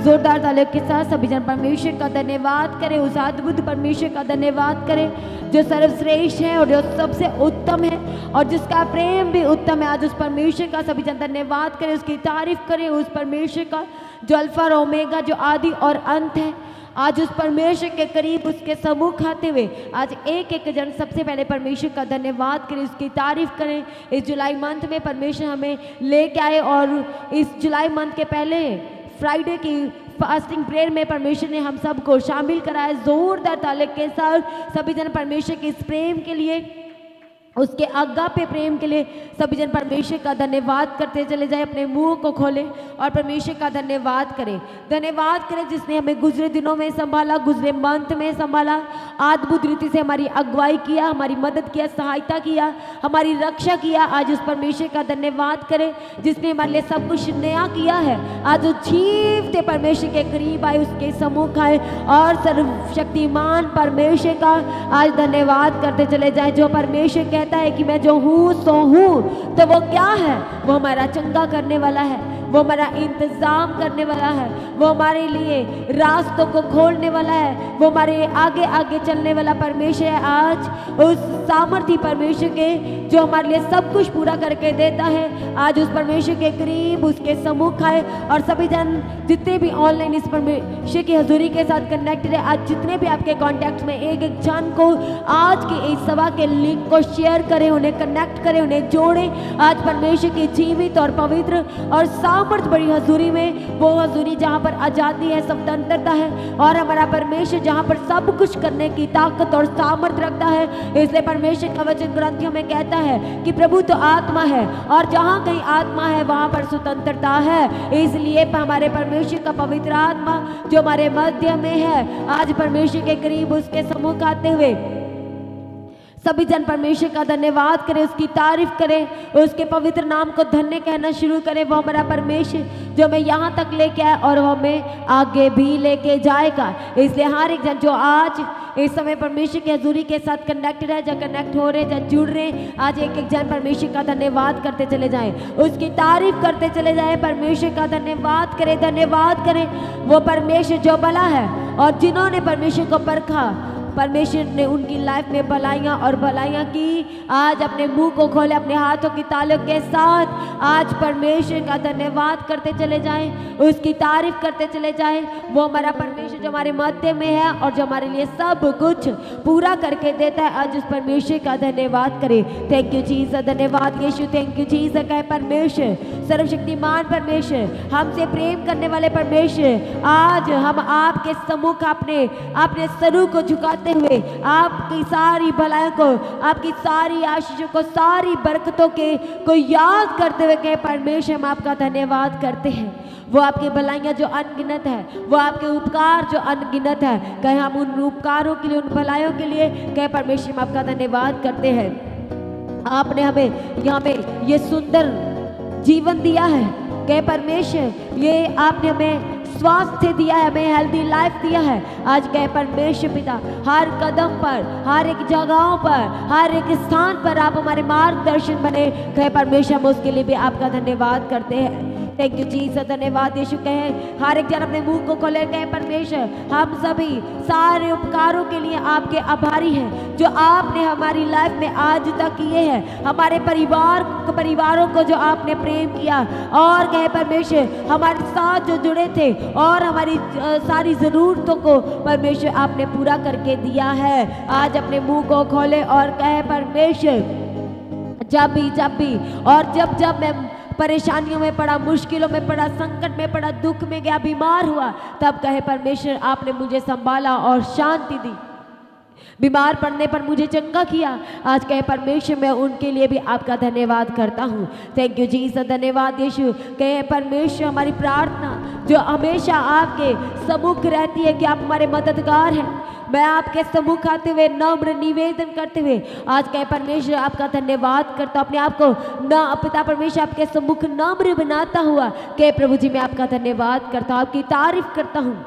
जोरदार तालियों के साथ सभी जन परमेश्वर का धन्यवाद करें, उस अद्भुत परमेश्वर का धन्यवाद करें जो सर्वश्रेष्ठ है और जो सबसे उत्तम है और जिसका प्रेम भी उत्तम है। आज उस परमेश्वर का सभी जन धन्यवाद करें, उसकी तारीफ करें, उस परमेश्वर का जो अल्फा और ओमेगा, जो आदि और अंत है। आज उस परमेश्वर के करीब उसके सम्मुख आते हुए आज एक एक जन सबसे पहले परमेश्वर का धन्यवाद करें, उसकी तारीफ करें। इस जुलाई मंथ में परमेश्वर हमें लेके आए और इस जुलाई मंथ के पहले फ्राइडे की फास्टिंग प्रेयर में परमेश्वर ने हम सबको शामिल कराया। जोरदार तालियों के साथ सभी जन परमेश्वर के इस प्रेम के लिए, उसके आज्ञा पे प्रेम के लिए सभी जन परमेश्वर का धन्यवाद करते चले जाए। अपने मुंह को खोले और परमेश्वर का धन्यवाद करें। धन्यवाद करें जिसने हमें गुजरे दिनों में संभाला, गुजरे मंथ में संभाला, अद्भुत रीति से हमारी अगुवाई किया, हमारी मदद किया, सहायता किया, हमारी रक्षा किया। आज उस परमेश्वर का धन्यवाद करें जिसने हमारे लिए सब कुछ नया किया है। आज उस जीवते परमेश्वर के करीब आए, उसके सम्मुख आए और सर्वशक्तिमान परमेश्वर का आज धन्यवाद करते चले जाए। जो परमेश्वर कहता है कि मैं जो हूँ सो हूँ, तो वो क्या है? वो हमारा चंगा करने वाला है, वो हमारा इंतजाम करने वाला है, वो हमारे लिए रास्तों को खोलने वाला है, वो हमारे आगे आगे चलने वाला परमेश्वर है। आज उस सामर्थी परमेश्वर के जो हमारे लिए सब कुछ पूरा करके देता है, आज उस परमेश्वर के करीब उसके सम्मुख आए और सभी जन जितने भी ऑनलाइन इस परमेश्वर की हजूरी के साथ कनेक्टेड है, आज जितने भी आपके कॉन्टैक्ट में एक एक जन को आज के इस सभा के लिंक को शेयर करें, उन्हें कनेक्ट करें, उन्हें जोड़ें। आज परमेश्वर की जीवित और पवित्र और सामर्थ बड़ी हजूरी में, वो हजूरी जहाँ पर आज़ादी है, स्वतंत्रता है और हमारा परमेश्वर जहाँ पर सब कुछ करने की ताकत और सामर्थ रखता है। इसलिए परमेश्वर का वचन ग्रंथियों में कहता है कि प्रभु तो आत्मा है और जहाँ कहीं आत्मा है वहाँ पर स्वतंत्रता है। इसलिए हमारे परमेश्वर का पवित्र आत्मा जो हमारे मध्य में है, आज परमेश्वर के करीब उसके सम्मुख आते हुए सभी जन परमेश्वर का धन्यवाद करें, उसकी तारीफ करें, उसके पवित्र नाम को धन्य कहना शुरू करें। वो हमारा परमेश्वर जो हमें यहाँ तक लेके आए और वो हमें आगे भी लेके जाएगा। इसलिए हर एक जन जो आज इस समय परमेश्वर की हजूरी के साथ कनेक्टेड है, जब कनेक्ट हो रहे, जब जुड़ रहे, आज एक एक जन परमेश्वर का धन्यवाद करते चले जाएं, उसकी तारीफ करते चले जाएं, परमेश्वर का धन्यवाद करें, धन्यवाद करें। वो परमेश्वर जो भला है और जिन्होंने परमेश्वर को परखा, परमेश्वर ने उनकी लाइफ में भलाइयाँ और भलाइयाँ की। आज अपने मुंह को खोले, अपने हाथों की तालियों के साथ आज परमेश्वर का धन्यवाद करते चले जाएं, उसकी तारीफ करते चले जाएं। वो हमारा परमेश्वर जो हमारे मध्य में है और जो हमारे लिए सब कुछ पूरा करके देता है। आज उस परमेश्वर का धन्यवाद करें। थैंक यू जीसस, धन्यवाद यीशु, थैंक यू जीसस। कहे परमेश्वर, सर्वशक्तिमान परमेश्वर, हमसे प्रेम करने वाले परमेश्वर, आज हम आपके सम्मुख अपने सरू को झुकाते हुए आपकी सारी भलाइयों को, आपकी सारी आशीषों को, सारी बरकतों को याद करते हुए कहे परमेश्वर हम आपका धन्यवाद करते हैं। वो आपकी भलाइयाँ जो अनगिनत है, वो आपके उपकार जो अनगिनत है, कहे हम उन उपकारों के लिए, उन भलाइयों के लिए कहे परमेश्वर हम आपका धन्यवाद करते हैं। आपने हमें यहाँ पे ये सुंदर जीवन दिया है, कहे परमेश्वर ये आपने हमें स्वास्थ्य दिया है, हमें हेल्दी लाइफ दिया है। आज कहे परमेश्वर पिता, हर कदम पर, हर एक जगहों पर, हर एक स्थान पर आप हमारे मार्गदर्शन बने, कहे परमेश्वर हम उसके लिए भी आपका धन्यवाद करते हैं। थैंक यू जीसस, धन्यवाद यीशु। कहे हर एक जन अपने मुंह को खोले, कहे परमेश्वर हम सभी सारे उपकारों के लिए आपके आभारी हैं जो आपने हमारी लाइफ में आज तक किए हैं, हमारे परिवारों को जो आपने प्रेम किया और कहे परमेश्वर हमारे साथ जो जुड़े थे और हमारी सारी ज़रूरतों को परमेश्वर आपने पूरा करके दिया है। आज अपने मुंह को खोले और कहे परमेश्वर जब भी और जब मैं परेशानियों में पड़ा, मुश्किलों में पड़ा, संकट में पड़ा, दुख में गया, बीमार हुआ, तब कहे परमेश्वर आपने मुझे संभाला और शांति दी, बीमार पड़ने पर मुझे चंगा किया। आज कहे परमेश्वर मैं उनके लिए भी आपका धन्यवाद करता हूँ। थैंक यू जीसस, धन्यवाद यीशु। कहे परमेश्वर हमारी प्रार्थना जो हमेशा आपके सम्मुख रहती है कि आप हमारे मददगार हैं, मैं आपके सम्मुख आते हुए नम्र निवेदन करते हुए आज कहे परमेश्वर आपका धन्यवाद करता हूँ। अपने आप को पिता परमेश्वर आपके सम्मुख नम्र बनाता हुआ कहे प्रभु जी मैं आपका धन्यवाद करता हूँ, आपकी तारीफ करता हूँ।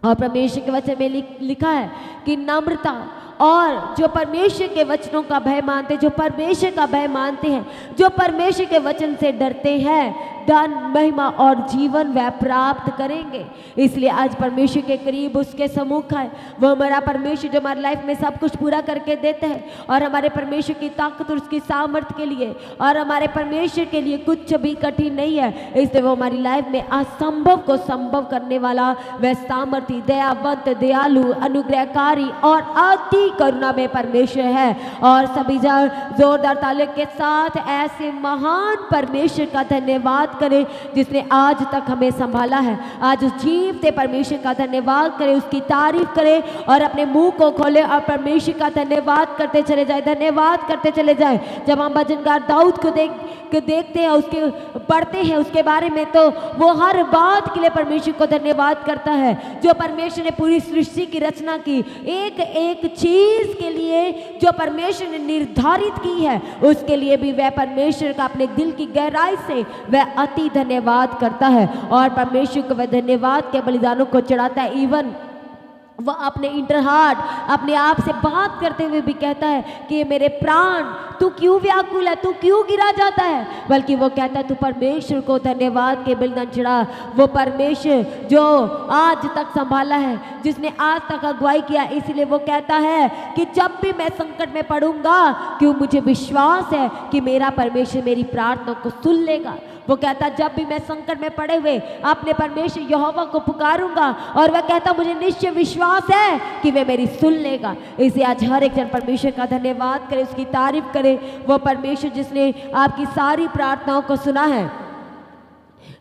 और परमेश्वर के वचन में लिखा है कि नम्रता और जो परमेश्वर के वचनों का भय मानते, जो परमेश्वर का भय मानते हैं, जो परमेश्वर के वचन से डरते हैं, धन, महिमा और जीवन वह प्राप्त करेंगे। इसलिए आज परमेश्वर के करीब उसके सम्मुख है। वो हमारा परमेश्वर जो हमारी लाइफ में सब कुछ पूरा करके देते हैं, और हमारे परमेश्वर की ताकत और उसकी सामर्थ्य के लिए, और हमारे परमेश्वर के लिए कुछ भी कठिन नहीं है। इसलिए वो हमारी लाइफ में असंभव को संभव करने वाला वह सामर्थ्य, दयावंत, दयालु, अनुग्रहकारी और अति करुणा में परमेश्वर है। और सभी जोरदार ताली के साथ ऐसे महान परमेश्वर का धन्यवाद करें जिसने आज तक हमें संभाला है। आज उस जीवते परमेश्वर का धन्यवाद करें, उसकी तारीफ करें और अपने मुंह को खोले और परमेश्वर का धन्यवाद करते चले जाए, धन्यवाद करते चले जाए। जब हम भजनकार दाऊद को देखते हैं, उसके पढ़ते हैं उसके बारे में, तो वो हर बात के लिए परमेश्वर को धन्यवाद करता है। जो परमेश्वर ने पूरी सृष्टि की रचना की, एक एक चीज के लिए जो परमेश्वर ने निर्धारित की है, उसके लिए भी वह परमेश्वर का अपने दिल की गहराई से वह अति धन्यवाद करता है और परमेश्वर को वह धन्यवाद के बलिदानों को चढ़ाता है। इवन वह अपने इंटर हार्ट अपने आप से बात करते हुए भी कहता है कि मेरे प्राण तू क्यों व्याकुल है, तू क्यों गिरा जाता है, बल्कि वो कहता है तू परमेश्वर को धन्यवाद के बलिदान चढ़ा। वो परमेश्वर जो आज तक संभाला है, जिसने आज तक अगुवाई किया, इसलिए वो कहता है कि जब भी मैं संकट में पड़ूंगा, क्यों मुझे विश्वास है कि मेरा परमेश्वर मेरी प्रार्थना को सुन लेगा। वो कहता जब भी मैं संकट में पड़े हुए अपने परमेश्वर यहोवा को पुकारूंगा, और वह कहता मुझे निश्चय विश्वास है कि वह मेरी सुन लेगा। इसे आज हर एक जन परमेश्वर का धन्यवाद करे, उसकी तारीफ करे। वो परमेश्वर जिसने आपकी सारी प्रार्थनाओं को सुना है।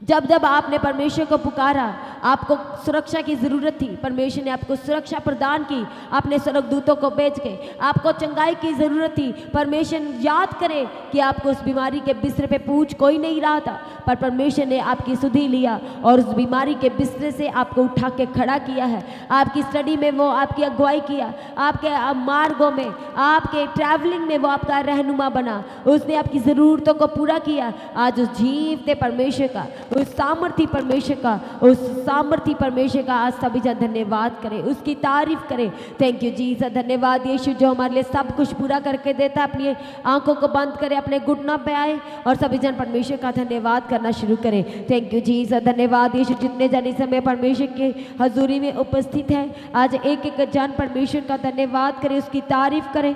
जब जब आपने परमेश्वर को पुकारा, आपको सुरक्षा की ज़रूरत थी, परमेश्वर ने आपको सुरक्षा प्रदान की। अपने स्वर्गदूतों को भेज के आपको चंगाई की ज़रूरत थी, परमेश्वर याद करे कि आपको उस बीमारी के बिस्तर पे पूछ कोई नहीं रहा था, पर परमेश्वर ने आपकी सुधि लिया और उस बीमारी के बिस्तर से आपको उठा के खड़ा किया है। आपकी स्टडी में वो आपकी अगुवाई किया, आपके मार्गों में, आपके ट्रैवलिंग में वो आपका रहनुमा बना, उसने आपकी ज़रूरतों को पूरा किया। आज उस जीवते परमेश्वर का, उस सामर्थी परमेश्वर का, उस सामर्थी परमेश्वर का आज सभी जन धन्यवाद करें, उसकी तारीफ करें। थैंक यू जीसस, धन्यवाद यीशु जो हमारे लिए सब कुछ पूरा करके देता है। अपनी आंखों को बंद करें, अपने घुटनों पे आए और सभी जन परमेश्वर का धन्यवाद करना शुरू करें। थैंक यू जीसस, धन्यवाद यीशु। जितने जन इस समय परमेश्वर के हजूरी में उपस्थित हैं, आज एक एक जन परमेश्वर का धन्यवाद करें, उसकी तारीफ करें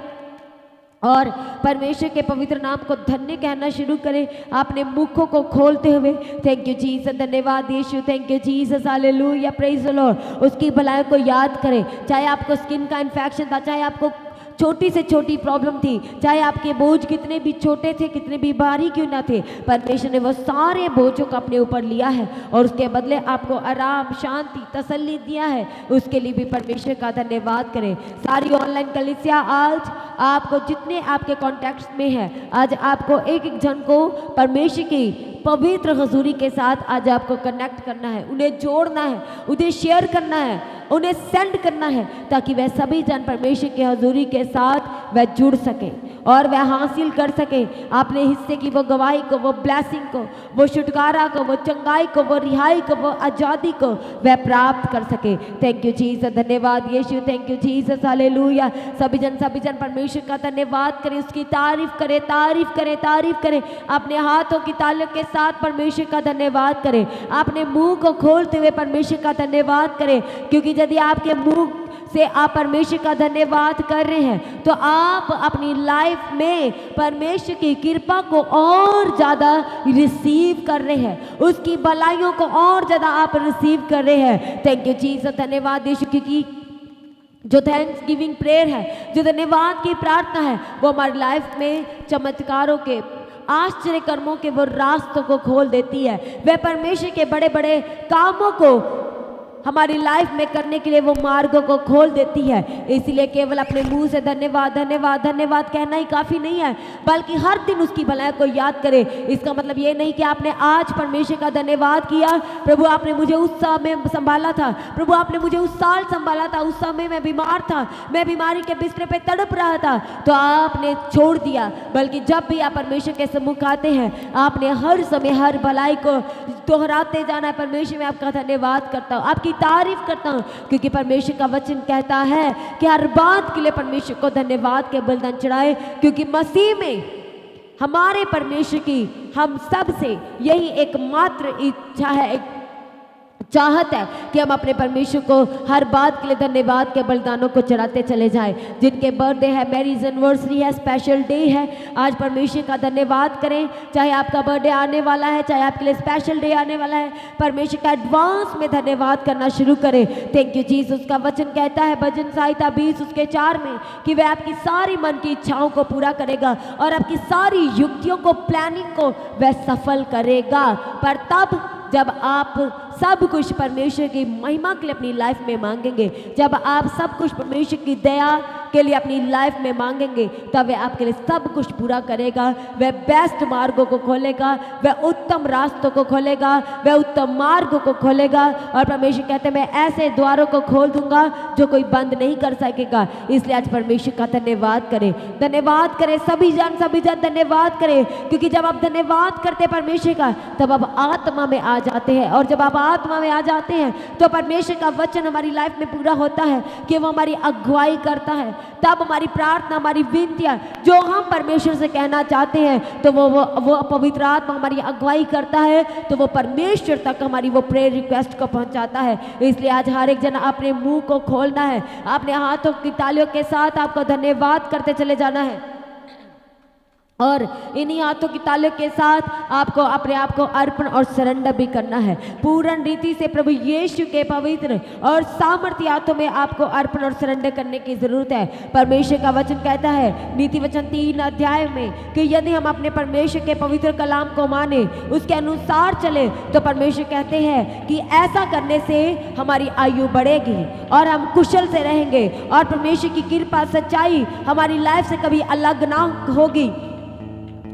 और परमेश्वर के पवित्र नाम को धन्य कहना शुरू करें अपने मुखों को खोलते हुए। थैंक यू जीसस, धन्यवाद Yeshu. Thank you Jesus, hallelujah, praise the Lord. उसकी भलाई को याद करें, चाहे आपको स्किन का इन्फेक्शन था, चाहे आपको छोटी से छोटी प्रॉब्लम थी, चाहे आपके बोझ कितने भी छोटे थे, कितने भी भारी क्यों ना थे, परमेश्वर ने वो सारे बोझों को अपने ऊपर लिया है और उसके बदले आपको आराम, शांति, तसल्ली दिया है। उसके लिए भी परमेश्वर का धन्यवाद करें। सारी ऑनलाइन कलीसिया आज आपको जितने आपके कॉन्टैक्ट्स में है, आज आपको एक एक जन को परमेश्वर की पवित्र हजूरी के साथ आज आपको कनेक्ट करना है, उन्हें जोड़ना है, उन्हें शेयर करना है, उन्हें सेंड करना है, ताकि वह सभी जन परमेश्वर की हजूरी के साथ वह जुड़ सके और वह हासिल कर सके अपने हिस्से की वो गवाही को, वो ब्लेसिंग को, वो छुटकारा को, वो चंगाई को, वो रिहाई को, वो आज़ादी को वह प्राप्त कर सके। थैंक यू जीसस, धन्यवाद Yeshu. Thank you Jesus, hallelujah. सभी जन परमेश्वर का धन्यवाद करें, उसकी तारीफ करें, तारीफ करें, तारीफ करें। अपने हाथों की तालियों के साथ परमेश्वर का धन्यवाद करें, अपने मुंह को खोलते हुए परमेश्वर का धन्यवाद करें, क्योंकि यदि आपके मुंह से आप परमेश्वर का धन्यवाद कर रहे हैं तो आप अपनी लाइफ में परमेश्वर की कृपा को और ज़्यादा रिसीव कर रहे हैं, उसकी भलाइयों को और ज़्यादा आप रिसीव कर रहे हैं। थैंक यू जीसस, धन्यवाद यीशु, क्योंकि जो थैंक्स गिविंग प्रेयर है, जो धन्यवाद की प्रार्थना है, वो हमारी लाइफ में चमत्कारों के, आश्चर्य कर्मों के वो रास्तों को खोल देती है। वह परमेश्वर के बड़े बड़े कामों को हमारी लाइफ में करने के लिए वो मार्गों को खोल देती है। इसलिए केवल अपने मुंह से धन्यवाद धन्यवाद धन्यवाद कहना ही काफ़ी नहीं है, बल्कि हर दिन उसकी भलाई को याद करें। इसका मतलब ये नहीं कि आपने आज परमेश्वर का धन्यवाद किया, प्रभु आपने मुझे उस समय संभाला था, प्रभु आपने मुझे उस साल संभाला था, उस समय मैं बीमार था, मैं बीमारी के बिस्तर पे तड़प रहा था, तो आपने छोड़ दिया। बल्कि जब भी आप परमेश्वर के सम्मुख आते हैं, आपने हर समय हर भलाई को दोहराते जाना है। परमेश्वर मैं आपका धन्यवाद करता हूँ, आपकी तारीफ करता हूँ, क्योंकि परमेश्वर का वचन कहता है कि हर बात के लिए परमेश्वर को धन्यवाद के बलिदान चढ़ाए, क्योंकि मसीह में हमारे परमेश्वर की हम सब से यही एकमात्र इच्छा है, एक चाहत है कि हम अपने परमेश्वर को हर बात के लिए धन्यवाद के बलिदानों को चढ़ाते चले जाएं। जिनके बर्थडे है, मैरिज एनिवर्सरी है, स्पेशल डे है, आज परमेश्वर का धन्यवाद करें। चाहे आपका बर्थडे आने वाला है, चाहे आपके लिए स्पेशल डे आने वाला है, परमेश्वर का एडवांस में धन्यवाद करना शुरू करें। Thank you Jesus. उसका वचन कहता है भजन संहिता 20 उसके 4 में कि वह आपकी सारी मन की इच्छाओं को पूरा करेगा और आपकी सारी युक्तियों को, प्लानिंग को वह सफल करेगा। पर तब जब आप सब कुछ परमेश्वर की महिमा के लिए अपनी लाइफ में मांगेंगे, जब आप सब कुछ परमेश्वर की दया के लिए अपनी लाइफ में मांगेंगे, तब वह आपके लिए सब कुछ पूरा करेगा। वह बेस्ट मार्गों को खोलेगा, वह उत्तम रास्तों को खोलेगा, वह उत्तम मार्गों को खोलेगा। और परमेश्वर कहते हैं मैं ऐसे द्वारों को खोल दूंगा जो कोई बंद नहीं कर सकेगा। इसलिए आज परमेश्वर का धन्यवाद करें, धन्यवाद करें सभी जन धन्यवाद करें, क्योंकि जब आप धन्यवाद करते परमेश्वर का, तब आप आत्मा में आ जाते हैं। और जब आप आत्मा में आ जाते हैं तो परमेश्वर का वचन हमारी लाइफ में पूरा होता है कि वो हमारी अगुवाई करता है। तब हमारी प्रार्थना, हमारी विनतियां जो हम परमेश्वर से कहना चाहते हैं, तो वो पवित्र आत्मा हमारी अगुवाई करता है, तो वो परमेश्वर तक हमारी वो प्रेयर रिक्वेस्ट को पहुंचाता है। इसलिए आज हर एक जन अपने मुंह को खोलना है, अपने हाथों की तालियों के साथ आपको धन्यवाद करते चले जाना है। और इन्हीं हाथों की तालियों के साथ आपको अपने आप को अर्पण और सरेंडर भी करना है पूर्ण रीति से प्रभु यीशु के पवित्र और सामर्थ्य हाथों में आपको अर्पण और सरेंडर करने की जरूरत है। परमेश्वर का वचन कहता है नीति वचन 3 अध्याय में कि यदि हम अपने परमेश्वर के पवित्र कलाम को माने, उसके अनुसार चले, तो परमेश्वर कहते हैं कि ऐसा करने से हमारी आयु बढ़ेगी और हम कुशल से रहेंगे और परमेश्वर की कृपा, सच्चाई हमारी लाइफ से कभी अलग ना होगी।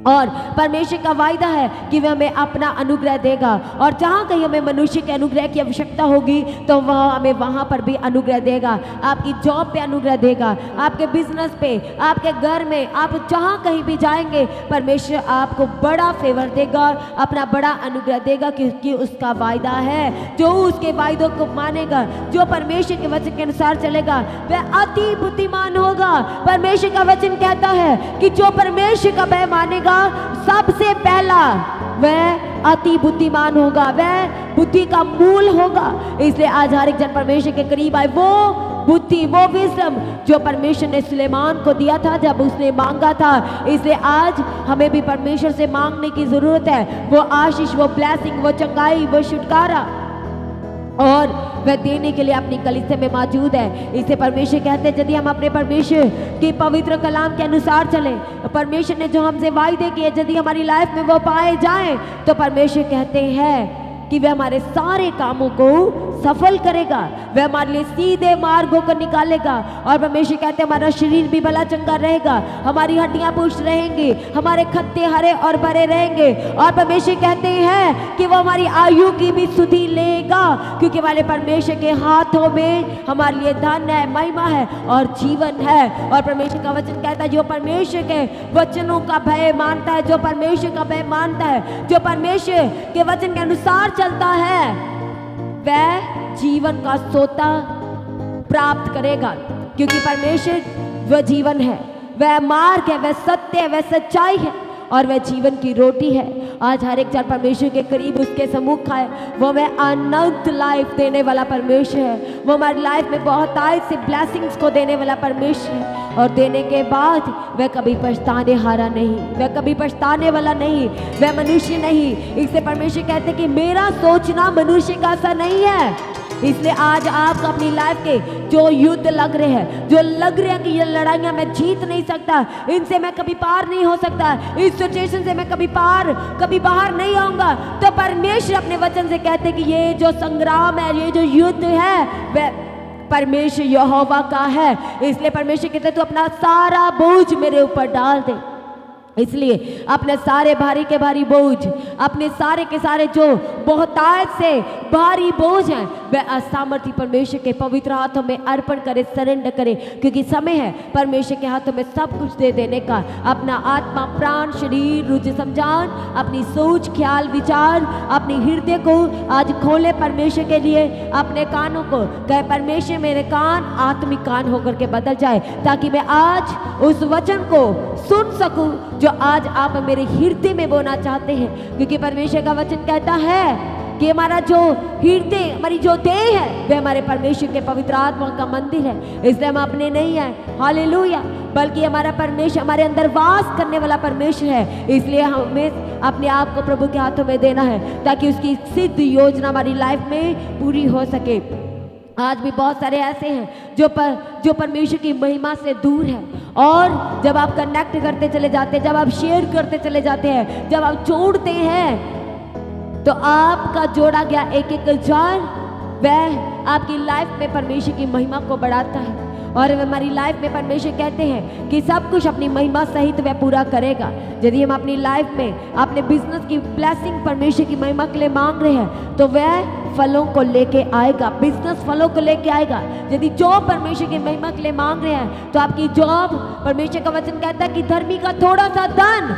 और परमेश्वर का वायदा है कि वह हमें अपना अनुग्रह देगा, और जहाँ कहीं हमें मनुष्य के अनुग्रह की आवश्यकता होगी तो वह हमें वहाँ पर भी अनुग्रह देगा। आपकी जॉब पे अनुग्रह देगा, आपके बिजनेस पे, आपके घर में, आप जहाँ कहीं भी जाएंगे परमेश्वर आपको बड़ा फेवर देगा, अपना बड़ा अनुग्रह देगा, क्योंकि उसका वायदा है। जो उसके वायदों को मानेगा, जो परमेश्वर के वचन के अनुसार चलेगा, वह अति बुद्धिमान होगा। परमेश्वर का वचन कहता है कि जो परमेश्वर का भय मानेगा सबसे पहला वह अति बुद्धिमान होगा, वह बुद्धि का मूल होगा। इसलिए आज हर एक जन परमेश्वर के करीब आए, वो बुद्धि, वो विजडम जो परमेश्वर ने सुलेमान को दिया था जब उसने मांगा था। इसलिए आज हमें भी परमेश्वर से मांगने की जरूरत है, वो आशीष, वो ब्लेसिंग, वो चंगाई, वो छुटकारा, और वह देने के लिए अपनी कलीसिया में मौजूद है। इसे परमेश्वर कहते हैं यदि हम अपने परमेश्वर के पवित्र कलाम के अनुसार चलें, परमेश्वर ने जो हमसे वायदे किए यदि हमारी लाइफ में वो पाए जाएं, तो परमेश्वर कहते हैं कि वह हमारे सारे कामों को सफल करेगा, वह हमारे लिए सीधे मार्गों को निकालेगा। और परमेश्वर कहते हैं हमारा शरीर भी भला चंगा रहेगा, हमारी हड्डियां पुष्ट रहेंगी, हमारे खत्ते हरे और भरे रहेंगे। और परमेश्वर कहते हैं कि वो हमारी आयु की भी सुधि लेगा, क्योंकि हमारे परमेश्वर के हाथों में हमारे लिए धन है, महिमा है और जीवन है। और परमेश्वर का वचन कहता है जो परमेश्वर के वचनों का भय मानता है, जो परमेश्वर का भय मानता है, जो परमेश्वर के वचन के अनुसार चलता है, वह जीवन का सोता प्राप्त करेगा, क्योंकि परमेश्वर वह जीवन है, वह मार्ग है, वह सत्य है, वह सच्चाई है और वह जीवन की रोटी है। आज हर एक जन परमेश्वर के करीब उसके सम्मुख आए, वो हमें अनंत लाइफ देने वाला परमेश्वर है, वो हमारी लाइफ में बहुत आय से ब्लेसिंग्स को देने वाला परमेश्वर है। और देने के बाद वह कभी पछताने हारा नहीं, वह कभी पछताने वाला नहीं, वह मनुष्य नहीं। इससे परमेश्वर कहते कि मेरा सोचना मनुष्य का सा नहीं है। इसलिए आज आप अपनी लाइफ के जो युद्ध लग रहे हैं, जो लग रहे हैं कि ये लड़ाइयाँ मैं जीत नहीं सकता, इनसे मैं कभी पार नहीं हो सकता, इस सिचुएशन से मैं कभी बाहर नहीं आऊंगा, तो परमेश्वर अपने वचन से कहते हैं कि ये जो संग्राम है, ये जो युद्ध है, वह परमेश्वर यहोवा का है। इसलिए परमेश्वर कहते तू अपना सारा बोझ मेरे ऊपर डाल दे। इसलिए अपने सारे भारी के भारी बोझ, अपने सारे के सारे जो बहुतायत से भारी बोझ हैं, वह असामर्थी परमेश्वर के पवित्र हाथों में अर्पण करे, सरेंडर करे, क्योंकि समय है परमेश्वर के हाथों में सब कुछ दे देने का। अपना आत्मा, प्राण, शरीर, रुचि, समझान, अपनी सोच, ख्याल, विचार, अपने हृदय को आज खोले परमेश्वर के लिए। अपने कानों को कहे परमेश्वर मेरे कान आत्मिक कान होकर के बदल जाए, ताकि मैं आज उस वचन को सुन सकूं जो आज आप मेरे हृदय में बोना चाहते हैं, क्योंकि परमेश्वर का वचन कहता है कि हमारा जो हृदय, हमारी जो देह है, वह हमारे परमेश्वर के पवित्र आत्मा का मंदिर है। इसलिए हम अपने नहीं हैं, हालेलुया, बल्कि हमारा परमेश्वर हमारे अंदर वास करने वाला परमेश्वर है। इसलिए हमें अपने आप को प्रभु के हाथों में देना है, ताकि उसकी सिद्ध योजना हमारी लाइफ में पूरी हो सके। आज भी बहुत सारे ऐसे हैं जो परमेश्वर की महिमा से दूर है, और जब आप कनेक्ट करते चले जाते हैं, जब आप शेयर करते चले जाते हैं, जब आप जोड़ते हैं, तो आपका जोड़ा गया एक एक जार वह आपकी लाइफ में परमेश्वर की महिमा को बढ़ाता है। और हमारी लाइफ में परमेश्वर कहते हैं कि सब कुछ अपनी महिमा सहित वह पूरा करेगा। यदि हम अपनी लाइफ में अपने बिजनेस की ब्लेसिंग परमेश्वर की महिमा के लिए मांग रहे हैं, तो वह फलों को लेके आएगा, बिजनेस फलों को लेके आएगा। यदि जॉब परमेश्वर की महिमा के लिए मांग रहे हैं, तो आपकी जॉब, परमेश्वर का वचन कहता है कि धर्मी का थोड़ा सा धन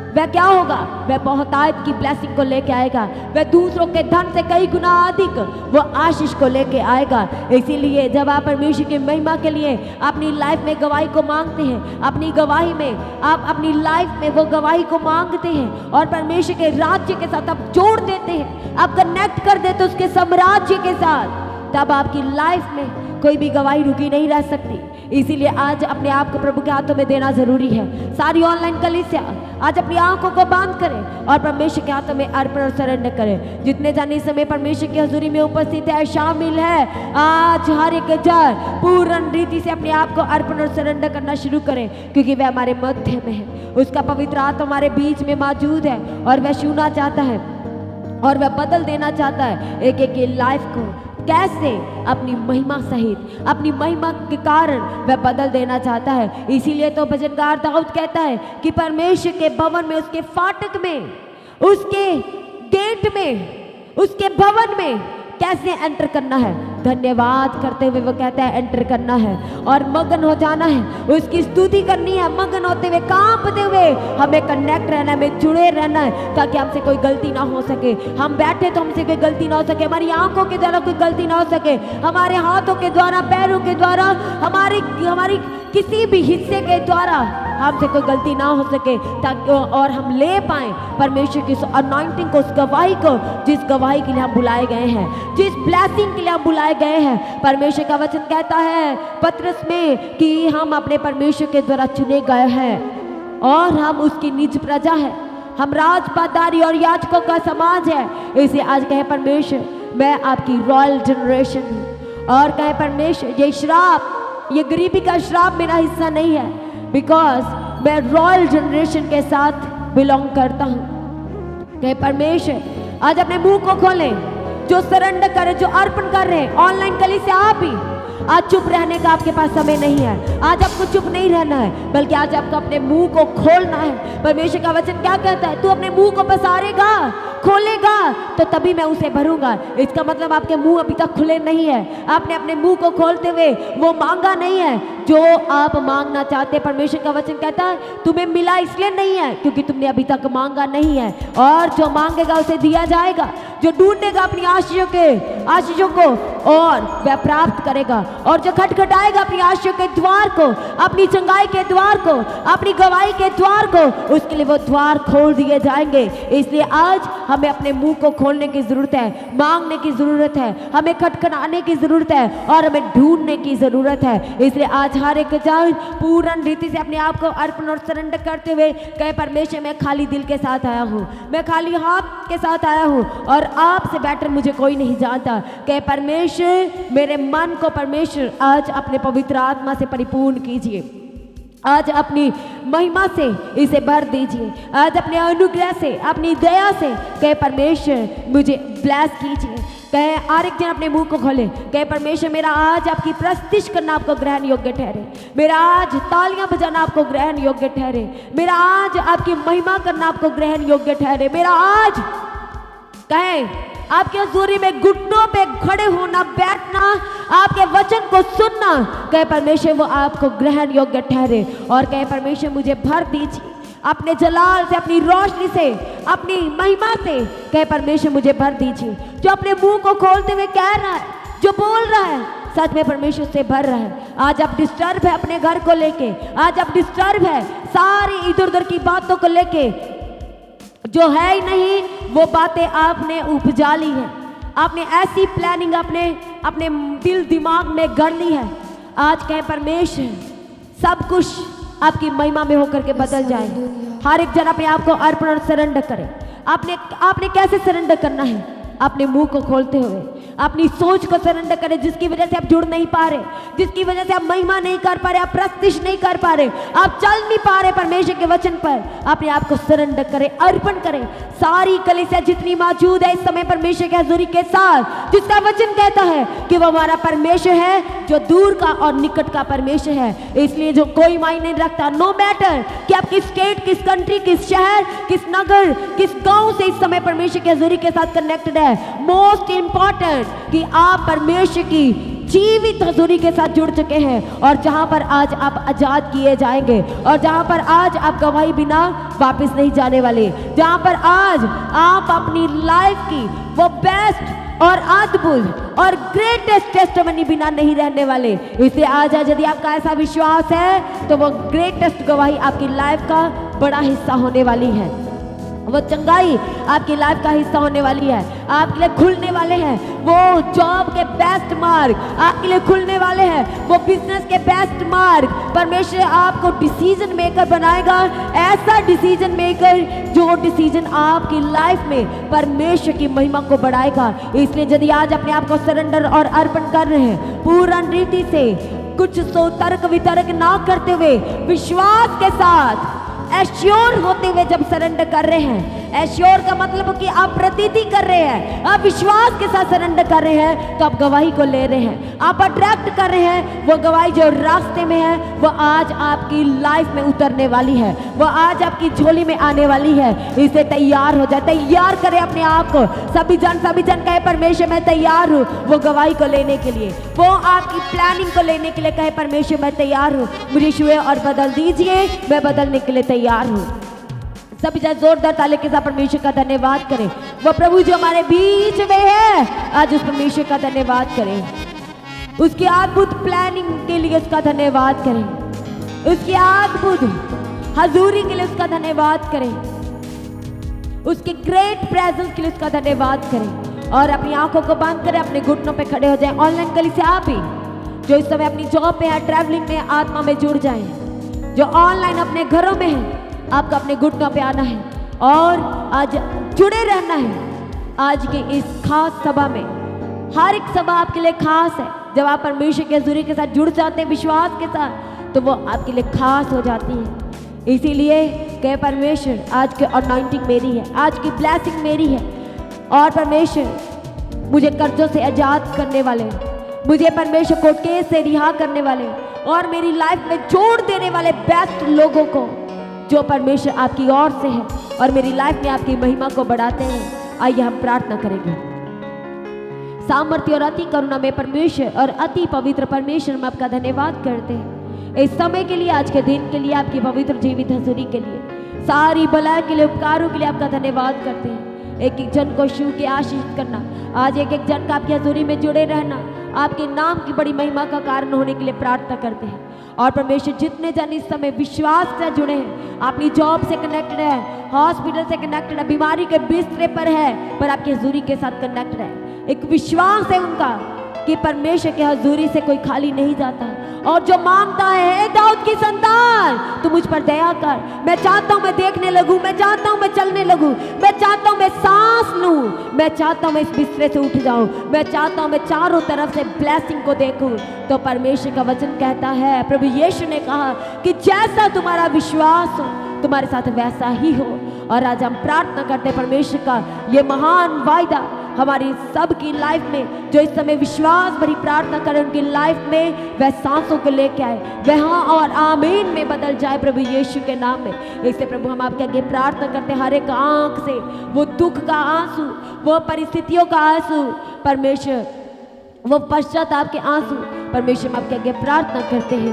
वह क्या होगा, वह बहुतायत की ब्लेसिंग को लेके आएगा, वह दूसरों के धन से कई गुना अधिक वो आशीष को लेके आएगा। इसीलिए जब आप परमेश्वर की महिमा के लिए अपनी लाइफ में गवाही को मांगते हैं, अपनी गवाही में आप अपनी लाइफ में वो गवाही को मांगते हैं और परमेश्वर के राज्य के साथ आप जोड़ देते हैं, आप कनेक्ट कर देते उसके साम्राज्य के साथ, तब आपकी लाइफ में कोई भी गवाही रुकी नहीं रह सकती। इसीलिए आज अपने आप को प्रभु के हाथों में देना जरूरी है। सारी ऑनलाइन कलीसिया आज अपनी आंखों को बंद करें और परमेश्वर के हाथों में अर्पण और सरेंडर करें। जितने जाने इस समय परमेश्वर की हजूरी में उपस्थित है, शामिल है, आज हर एक जार पूर्ण रीति से अपने आप को अर्पण और सरेंडर करना शुरू करें, क्योंकि वह हमारे मध्य में है। उसका पवित्र आत्मा हमारे बीच में मौजूद है और वह छूना चाहता है और वह बदल देना चाहता है एक एक की लाइफ को। कैसे? अपनी महिमा सहित, अपनी महिमा के कारण वह बदल देना चाहता है। इसीलिए तो भजनकार दाऊद कहता है कि परमेश्वर के भवन में, उसके फाटक में, उसके गेट में, उसके भवन में कैसे एंटर करना है। धन्यवाद करते हुए वो कहता है एंटर करना है और मगन हो जाना है, उसकी स्तुति करनी है, मगन होते हुए, कांपते हुए हमें कनेक्ट रहना है, हमें जुड़े रहना है, ताकि हमसे कोई गलती ना हो सके। हम बैठे तो हमसे कोई गलती ना हो सके, हमारी आंखों के द्वारा कोई गलती ना हो सके, हमारे हाथों के द्वारा, पैरों के द्वारा, हमारी किसी भी हिस्से के द्वारा हमसे कोई गलती ना हो सके, ताकि और हम ले पाए परमेश्वर की अनॉइंटिंग को, उस गवाही को, जिस गवाही के लिए हम बुलाए गए हैं, जिस ब्लेसिंग के लिए हम बुलाए गए हैं। परमेश्वर का वचन कहता है पत्रस में कि हम अपने परमेश्वर के द्वारा चुने गए हैं और हम उसकी निज प्रजा है, हम राजपादारी और याजकों का समाज है। इसे आज कहे परमेश्वर, मैं आपकी रॉयल जनरेशन हूँ। और कहे परमेश्वर, ये श्राप, ये गरीबी का श्राप मेरा हिस्सा नहीं है, बिकॉज मैं रॉयल जनरेशन के साथ बिलोंग करता हूँ। कहे परमेश्वर, आज अपने मुंह को खोलें, जो सरेंडर करे, जो अर्पण कर रहे हैं ऑनलाइन कलीसिया, आप ही आज चुप रहने का आपके पास समय नहीं है। आज आपको चुप नहीं रहना है, बल्कि आज आपको अपने मुंह को खोलना है। परमेश्वर का वचन क्या कहता है? तू अपने मुंह को पसारेगा, खोलेगा, तो तभी मैं उसे भरूंगा। इसका मतलब आपके मुंह अभी तक खुले नहीं है, आपने अपने मुंह को खोलते हुए वो मांगा नहीं है जो आप मांगना चाहते। परमेश्वर का वचन कहता है तुम्हें मिला इसलिए नहीं है क्योंकि तुमने अभी तक मांगा नहीं है, और जो मांगेगा उसे दिया जाएगा, जो ढूंढेगा अपनी आशीषों को और वह प्राप्त करेगा, और जो खटखटाएगा अपनी आशीषों के द्वार को, अपनी चंगाई के द्वार को, अपनी गवाही के द्वार को, उसके लिए वो द्वार खोल दिए जाएंगे। इसलिए आज हमें अपने मुंह को खोलने की जरूरत है, मांगने की जरूरत है, हमें खटखटाने की जरूरत है और हमें ढूंढने की जरूरत है। इसलिए आज हर एक जान पूर्ण रीति से अपने आप को अर्पण और सरेंडर करते हुए कहे परमेश्वर, मैं खाली दिल के साथ आया हूँ, मैं खाली हाथ के साथ आया हूँ और आपसे बेटर मुझे कोई नहीं जानता। कहे परमेश्वर, मेरे मन को परमेश्वर आज अपने पवित्र आत्मा से परिपूर्ण कीजिए, आज अपनी महिमा से इसे भर दीजिए, आज अपने अनुग्रह से, अपनी दया से कहे परमेश्वर मुझे ब्लेस कीजिए। कहे हर एक जन अपने मुंह को खोले, कहे परमेश्वर, मेरा आज आपकी प्रस्तुति करना आपको ग्रहण योग्य ठहरे, मेरा आज तालियां बजाना आपको ग्रहण योग्य ठहरे, मेरा आज आपकी महिमा करना आपको ग्रहण योग्य ठहरे, मेरा आज कहे आपके हजूरी में घुटनों पे खड़े होना, बैठना, आपके वचन को सुनना, कहे परमेश्वर वो आपको ग्रहण योग्य ठहरे। और कहे परमेश्वर मुझे भर दीजिए अपने जलाल से, अपनी रोशनी से, अपनी महिमा से, कहे परमेश्वर मुझे भर दीजिए। जो अपने मुंह को खोलते हुए कह रहा है, जो बोल रहा है, सच में परमेश्वर से भर रहा है। आज आप डिस्टर्ब है अपने घर को लेके, आज आप डिस्टर्ब है सारी इधर उधर की बातों को लेके जो है ही नहीं वो बातें आपने उपजा ली है। आपने ऐसी प्लानिंग अपने दिल दिमाग में गढ़ ली है। आज कहे परमेश्वर सब कुछ आपकी महिमा में होकर के बदल जाए। हर एक जन अपने आप को अर्पण और सरेंडर करे। आपने कैसे सरेंडर करना है? अपने मुंह को खोलते हुए अपनी सोच को सरेंडर करें, जिसकी वजह से आप जुड़ नहीं पा रहे, जिसकी वजह से आप महिमा नहीं कर पा रहे, आप प्रस्तिश नहीं कर पा रहे, आप चल नहीं पा रहे परमेश्वर के वचन पर। अपने आप को सरेंडर करें, अर्पण करें। सारी कलीसिया जितनी मौजूद है इस समय परमेश्वर के हजूरी के साथ, जिसका वचन कहता है कि वो हमारा परमेश्वर है जो दूर का और निकट का परमेश्वर है। इसलिए जो कोई मायने नहीं रखता, नो मैटर कि आप किस स्टेट, किस कंट्री, किस शहर, किस नगर, किस गांव से इस समय परमेश्वर के हजूरी के साथ कनेक्टेड है, मोस्ट इंपॉर्टेंट कि आप परमेश्वर की जीवित हजूरी के साथ जुड़ चुके हैं। और जहां पर आज आप आजाद किए जाएंगे और जहां पर आज आप गवाही बिना वापस नहीं जाने वाले, जहां पर आज आप अपनी लाइफ की वो बेस्ट और अद्भुत और ग्रेटेस्ट टेस्टिमनी बिना नहीं रहने वाले। इसलिए आज यदि आपका ऐसा विश्वास है तो वो ग्रेटेस्ट गवाही आपकी लाइफ का बड़ा हिस्सा होने वाली है। वो चंगाई आपकी लाइफ का हिस्सा होने वाली है। आपके लिए खुलने वाले हैं वो जॉब के बेस्ट मार्ग, आपके लिए खुलने वाले हैं वो बिजनेस के बेस्ट मार्ग। परमेश्वर आपको डिसीजन मेकर बनाएगा, ऐसा डिसीजन मेकर जो डिसीजन आपकी लाइफ में परमेश्वर की महिमा को बढ़ाएगा। इसलिए यदि आज अपने आप को सरेंडर और अर्पण कर रहे हैं पूर्ण रीति से, कुछ सो तर्क वितर्क ना करते हुए, विश्वास के साथ एश्योर होते हुए जब सरेंडर कर रहे हैं, एश्योर का मतलब कि आप प्रतीति कर रहे हैं, आप विश्वास के साथ सरेंडर कर रहे हैं, तो आप गवाही को ले रहे हैं, आप अट्रैक्ट कर रहे हैं। वो गवाही जो रास्ते में है वो आज आपकी लाइफ में उतरने वाली है, वो आज आपकी झोली में आने वाली है। इसे तैयार हो जाए, तैयार करें अपने आप को। सभी जन कहे परमेश्वर मैं तैयार हूँ वो गवाही को लेने के लिए, वो आपकी प्लानिंग को लेने के लिए कहे परमेश्वर मैं तैयार हूँ, मुझे छुए और बदल दीजिए, मैं बदलने के लिए तैयार हूँ। सभी जन जोरदार ताली के साथ परमेश्वर का धन्यवाद करें। वो प्रभु जो हमारे बीच में है, आज उस परमेश्वर का धन्यवाद करें, उसकी अद्भुत प्लानिंग के लिए उसका धन्यवाद करें, उसकी अद्भुत हजूरी के लिए उसका धन्यवाद करें, उसके ग्रेट प्रेजेंस के लिए उसका धन्यवाद करें। और अपनी आंखों को बंद करें, अपने घुटनों पे खड़े हो जाएं। ऑनलाइन कलीसिया आप ही जो इस समय अपनी जॉब पे है, ट्रैवलिंग में, आत्मा में जुड़ जाएं। जो ऑनलाइन अपने घरों में है, आपको अपने घुटनों पे आना है और आज जुड़े रहना है। आज के इस खास सभा में, हर एक सभा आपके लिए खास है। जब आप परमेश्वर के हजूरी के साथ जुड़ जाते हैं विश्वास के साथ, तो वो आपके लिए खास हो जाती है। इसीलिए कहे परमेश्वर आज की अनॉइंटिंग मेरी है, आज की ब्लेसिंग मेरी है। और परमेश्वर मुझे कर्जों से आजाद करने वाले, मुझे परमेश्वर कोर्ट केस से रिहा करने वाले और मेरी लाइफ में जोड़ देने वाले बेस्ट लोगों को जो परमेश्वर आपकी ओर से है और मेरी लाइफ में आपकी महिमा को बढ़ाते हैं। आइए हम प्रार्थना करेंगे। सामर्थ्य और अति करुणा में परमेश्वर और अति पवित्र परमेश्वर हम आपका धन्यवाद करते हैं इस समय के लिए, आज के दिन के लिए, आपकी पवित्र जीवित हजूरी के लिए, सारी भलाई के लिए, उपकारों के लिए आपका धन्यवाद करते हैं। एक एक जन को छू के आशीष करना, आज एक एक जन का आपकी हजूरी में जुड़े रहना, आपके नाम की बड़ी महिमा का कारण होने के लिए प्रार्थना करते हैं। और परमेश्वर जितने जन इस समय विश्वास से जुड़े हैं, अपनी जॉब से कनेक्टेड है, हॉस्पिटल से कनेक्टेड है, बीमारी के बिस्तरे पर है, पर आपकी हजूरी के साथ कनेक्टेड है, एक विश्वास है उनका कि परमेश्वर के हजूरी से कोई खाली नहीं जाता। और जो मांगता है दाऊद की संतान, तो मुझ पर दया कर, मैं चाहता हूँ मैं देखने लगूं, मैं चाहता हूँ मैं चलने लगूं, मैं चाहता हूँ मैं सांस लूं, मैं चाहता हूँ मैं इस बिस्तरे से उठ जाऊं, मैं चाहता हूँ मैं चारों तरफ से ब्लेसिंग को देखूं। तो परमेश्वर का वचन कहता है, प्रभु यीशु ने कहा कि जैसा तुम्हारा विश्वास हो तुम्हारे साथ वैसा ही हो। और आज हम प्रार्थना करते हैं परमेश्वर का ये महान वायदा हमारी सबकी लाइफ में, जो इस समय विश्वास भरी प्रार्थना करें उनकी लाइफ में वह सांसों को लेके आए, वह हाँ और आमीन में बदल जाए प्रभु यीशु के नाम में। इससे प्रभु हम आपके आगे प्रार्थना करते हैं, हर एक आंख से वो दुख का आंसू, वो परिस्थितियों का आंसू, परमेश्वर वो पश्चाताप के आंसू, परमेश्वर हम आपके आगे प्रार्थना करते हैं,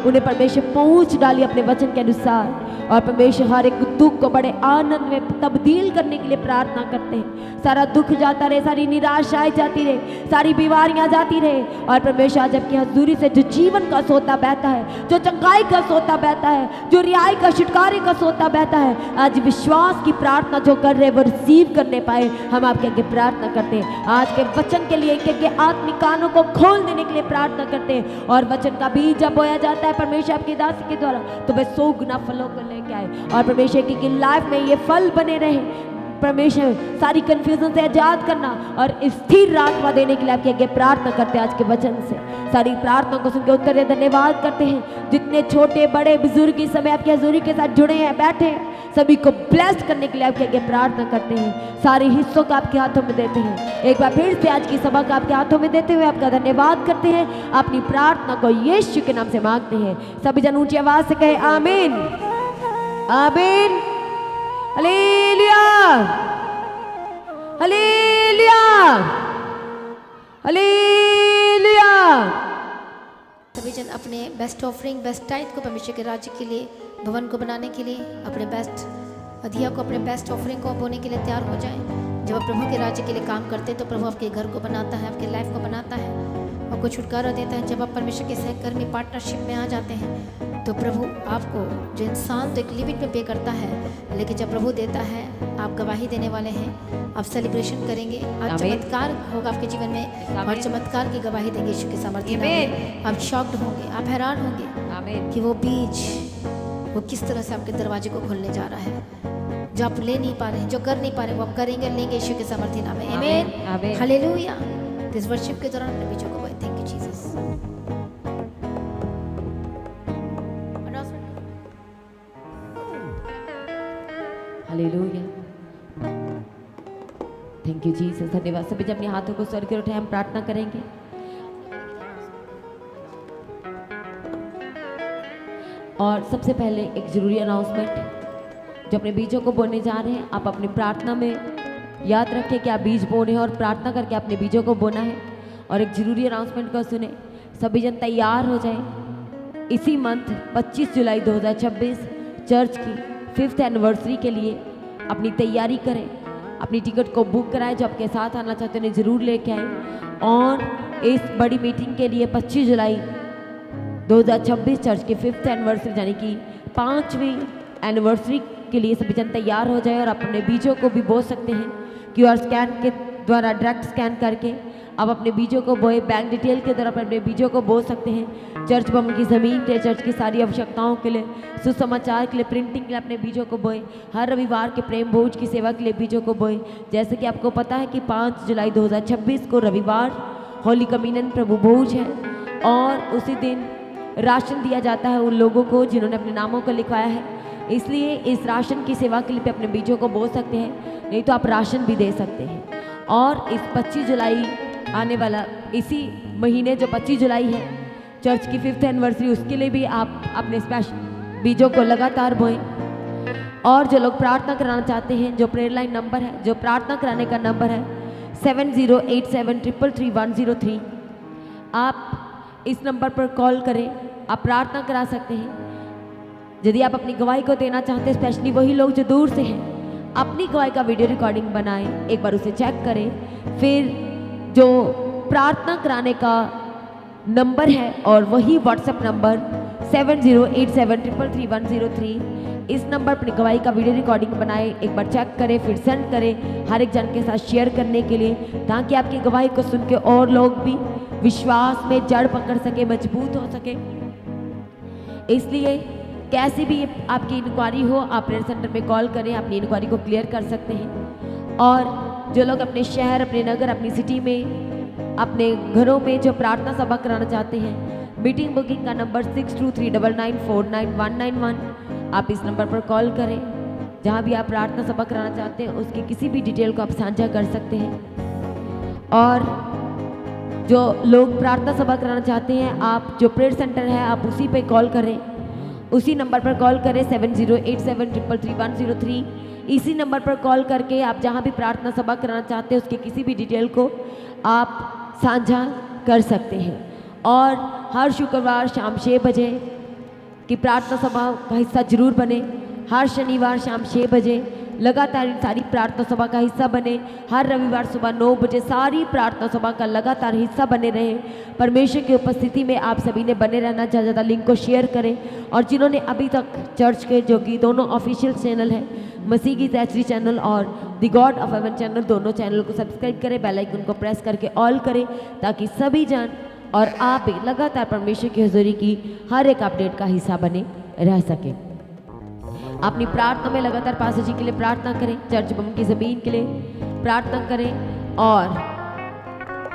उन्हें परमेश्वर पहुँच डालिए अपने वचन के अनुसार। और परमेश्वर हर एक दुख को बड़े आनंद में तब्दील करने के लिए प्रार्थना करते हैं। सारा दुख जाता रहे, सारी निराशाएं जाती रहे, सारी बीमारियां जाती रहे। और परमेश्वर आज आपकी हजूरी से जो जीवन का सोता बहता है, जो चंगाई का सोता बहता है, जो रिहाई का छुटकारे का सोता बहता है, आज विश्वास की प्रार्थना जो कर रहे वो रिसीव करने पाए, हम आपके आगे प्रार्थना करते हैं। आज के वचन के लिए के आत्मिक कानों को खोल देने के लिए प्रार्थना करते हैं। और वचन का बीज जब बोया जाता है परमेश्वर आपकी दासी के द्वारा, तो वह 100 गुना फलों को लेके आए। और परमेश्वर की लाइफ में ये फल बने रहे। परमेश्वर सारी कंफ्यूजन से आजाद करना और स्थिर आत्मा देने के लिए आपके आगे प्रार्थना करते हैं। आज के वचन से सारी प्रार्थना को सुनकर उत्तर दे धन्यवाद करते हैं। जितने छोटे बड़े बुजुर्ग इस समय आपकी हजूरी के साथ जुड़े हैं, बैठे हैं, सभी को ब्लेस करने के लिए आपके आगे प्रार्थना करते हैं। सारे हिस्सों को आपके हाथों में देते हैं। एक बार फिर से आज की सभा को आपके हाथों में देते हुए आपका धन्यवाद करते हैं। अपनी प्रार्थना को यीशु के नाम से मांगते हैं। सभी जन ऊंची आवाज से कहे आमीन, आमीन, हालेलुया, हालेलुया, हालेलुया। सभी जन अपने बेस्ट ऑफरिंग, बेस्ट टाइट को परमेश्वर के राज्य के लिए, भवन को बनाने के लिए, अपने बेस्ट अधिया को, अपने बेस्ट ऑफरिंग को बोने के लिए तैयार हो जाएं। जब आप प्रभु के राज्य के लिए काम करते हैं तो प्रभु आपके घर को बनाता है, आपके लाइफ को बनाता है, आपको छुटकारा देता है। जब आप परमेश्वर के सहकर्मी पार्टनरशिप में आ जाते हैं तो प्रभु आपको, जो इंसान तो एक लिमिट में पे करता है, लेकिन जब प्रभु देता है आप गवाही देने वाले हैं। आप सेलिब्रेशन करेंगे, आज चमत्कार होगा आपके जीवन में और चमत्कार की गवाही देंगे यीशु के सामर्थ्य में। आप शॉक्ड होंगे, आप हैरान होंगे कि वो बीज वो किस तरह से आपके दरवाजे को खोलने जा रहा है। जो आप ले नहीं पा रहे हैं, जो कर नहीं पा रहे, वो आप करेंगे, लेंगे यीशु के सामर्थ्य नाम में। आमीन, हालेलुया। इस वर्शिप के दौरान अपने बीजों को बोए। Thank you Jesus. Hallelujah, thank you Jesus. धन्यवाद। सभी जब अपने हाथों को स्वर्ग की ओर उठाएं, हम प्रार्थना करेंगे। और सबसे पहले एक जरूरी अनाउंसमेंट, जो अपने बीजों को बोने जा रहे हैं, आप अपनी प्रार्थना में याद रखें कि आप बीज बो रहे हैं और प्रार्थना करके अपने बीजों को बोना है। और एक जरूरी अनाउंसमेंट को सुने, सभी जन तैयार हो जाएं। इसी मंथ 25 जुलाई 2026 चर्च की 5th एनिवर्सरी के लिए अपनी तैयारी करें। अपनी टिकट को बुक कराएं। जो आपके साथ आना चाहते हैं उन्हें ज़रूर लेके आएँ। और इस बड़ी मीटिंग के लिए 25 जुलाई 2026 चर्च की 5th एनिवर्सरी यानी कि 5वीं एनिवर्सरी के लिए सभी जन तैयार हो जाए। और अपने बीजों को भी बो सकते हैं। QR स्कैन के द्वारा डायरेक्ट स्कैन करके आप अपने बीजों को बोए। बैंक डिटेल के द्वारा अपने बीजों को बो सकते हैं। चर्च भवन की ज़मीन के, चर्च की सारी आवश्यकताओं के लिए, सुसमाचार के लिए, प्रिंटिंग के लिए अपने बीजों को बोए। हर रविवार के प्रेम भोज की सेवा के लिए बीजों को बोए। जैसे कि आपको पता है कि 5 जुलाई 2026 को रविवार होली कम्युनियन प्रभु भोज है और उसी दिन राशन दिया जाता है उन लोगों को जिन्होंने अपने नामों को लिखवाया है। इसलिए इस राशन की सेवा के लिए अपने बीजों को बो सकते हैं, नहीं तो आप राशन भी दे सकते हैं। और इस 25 जुलाई आने वाला इसी महीने जो 25 जुलाई है चर्च की 5th एनिवर्सरी, उसके लिए भी आप अपने स्पेशल बीजों को लगातार बोएं। और जो लोग प्रार्थना कराना चाहते हैं, जो प्रेयर लाइन नंबर है, जो प्रार्थना कराने का नंबर है 7087333103, आप इस नंबर पर कॉल करें। आप प्रार्थना करा सकते हैं। यदि आप अपनी गवाही को देना चाहते हैं, स्पेशली वही लोग जो दूर से हैं, अपनी गवाही का वीडियो रिकॉर्डिंग बनाएं, एक बार उसे चेक करें। फिर जो प्रार्थना कराने का नंबर है और वही व्हाट्सएप नंबर 7087333103, इस नंबर पर गवाही का वीडियो रिकॉर्डिंग बनाएं, एक बार चेक करें, फिर सेंड करें हर एक जन के साथ शेयर करने के लिए, ताकि आपकी गवाही को सुन के और लोग भी विश्वास में जड़ पकड़ सके, मजबूत हो सके। इसलिए कैसी भी आपकी इंक्वायरी हो, आप प्रेयर सेंटर में कॉल करें, अपनी इंक्वायरी को क्लियर कर सकते हैं। और जो लोग अपने शहर, अपने नगर, अपनी सिटी में, अपने घरों में जो प्रार्थना सभा कराना चाहते हैं, मीटिंग बुकिंग का नंबर 6239949191, आप इस नंबर पर कॉल करें। जहां भी आप प्रार्थना सभा कराना चाहते हैं उसकी किसी भी डिटेल को आप साझा कर सकते हैं। और जो लोग प्रार्थना सभा कराना चाहते हैं, आप जो प्रेयर सेंटर है आप उसी पे कॉल करें, उसी नंबर पर कॉल करें 7087333103। इसी नंबर पर कॉल करके आप जहां भी प्रार्थना सभा कराना चाहते हैं उसके किसी भी डिटेल को आप साझा कर सकते हैं। और हर शुक्रवार शाम 6 बजे की प्रार्थना सभा का हिस्सा जरूर बने। हर शनिवार शाम 6 बजे लगातार इन सारी प्रार्थना सभा का हिस्सा बने। हर रविवार सुबह 9 बजे सारी प्रार्थना सभा का लगातार हिस्सा बने रहे। परमेश्वर की उपस्थिति में आप सभी ने बने रहना। ज़्यादा ज़्यादा लिंक को शेयर करें और जिन्होंने अभी तक चर्च के जो कि दोनों ऑफिशियल चैनल हैं, मसीह की जैचरी चैनल और the God of haven channel, दोनों चैनल को सब्सक्राइब करें, बेल आइकन को प्रेस करके ऑल करें ताकि सभी जन और आप भी लगातार परमेश्वर की हुजूरी की हर एक अपडेट का हिस्सा बने रह सके। अपनी प्रार्थना में लगातार पास्टर जी के लिए प्रार्थना करें, चर्च भवन की ज़मीन के लिए प्रार्थना करें और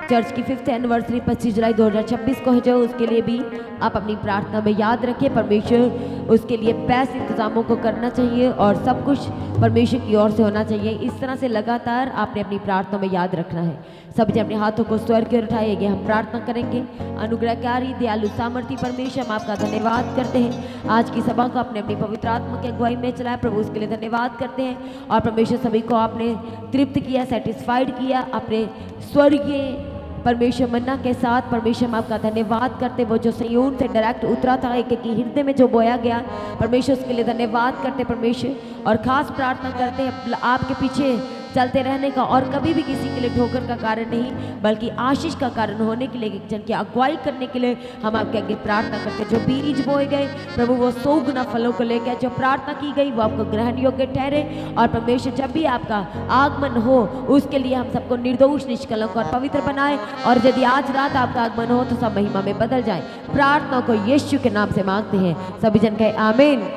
चर्च की 5th एनिवर्सरी 25 जुलाई 2026 को है जो, उसके लिए भी आप अपनी प्रार्थना में याद रखें। परमेश्वर उसके लिए बेस्ट इंतजामों को करना चाहिए और सब कुछ परमेश्वर की ओर से होना चाहिए। इस तरह से लगातार आपने अपनी प्रार्थना में याद रखना है। सभी अपने हाथों को स्वर्ग की ओर उठाइए, हम प्रार्थना करेंगे। अनुग्रहकारी दयालु सामर्थी परमेश्वर, हम आपका धन्यवाद करते हैं आज की सभा को आपने अपनी पवित्र आत्मा की अगुवाई में चलाया। प्रभु उसके लिए धन्यवाद करते हैं और परमेश्वर सभी को आपने तृप्त किया, सेटिस्फाइड किया अपने स्वर्गीय परमेश्वर मन्ना के साथ। परमेश्वर हम आपका धन्यवाद करते, वो जो संयून से डायरेक्ट उतरा था, एक एक हृदय में जो बोया गया, परमेश्वर उसके लिए धन्यवाद करते परमेश्वर। और खास प्रार्थना करते हैं आपके पीछे चलते रहने का और कभी भी किसी के लिए ठोकर का कारण नहीं बल्कि आशीष का कारण होने के लिए, एक जन की अगुवाई करने के लिए हम आपके आगे प्रार्थना करते हैं। जो बीज बोए गए प्रभु वो 100 गुना फलों को लेकर, जो प्रार्थना की गई वो आपको ग्रहण योग्य ठहरे। और परमेश्वर जब भी आपका आगमन हो उसके लिए हम सबको निर्दोष, निष्कलंक और पवित्र बनाए। और यदि आज रात आपका आगमन हो तो सब महिमा में बदल जाए। प्रार्थना को यीशु के नाम से मांगते हैं, सभी जन कहे आमीन।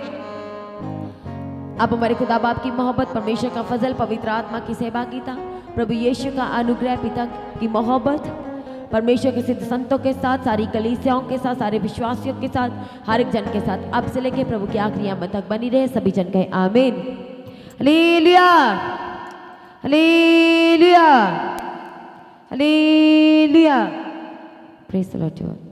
अब हमारे खुदा बाप की मोहब्बत, परमेश्वर का फजल, पवित्र आत्मा की सहभागिता, प्रभु यीशु का अनुग्रह, पिता की मोहब्बत, परमेश्वर के सिद्ध संतों के साथ, सारी कलीसियाओं के साथ, सारे विश्वासियों के साथ, हर एक जन के साथ अब से लेके प्रभु की आखिरी आमद तक बनी रहे। सभी जन कहे आमीन। Hallelujah, hallelujah, hallelujah. Praise the Lord.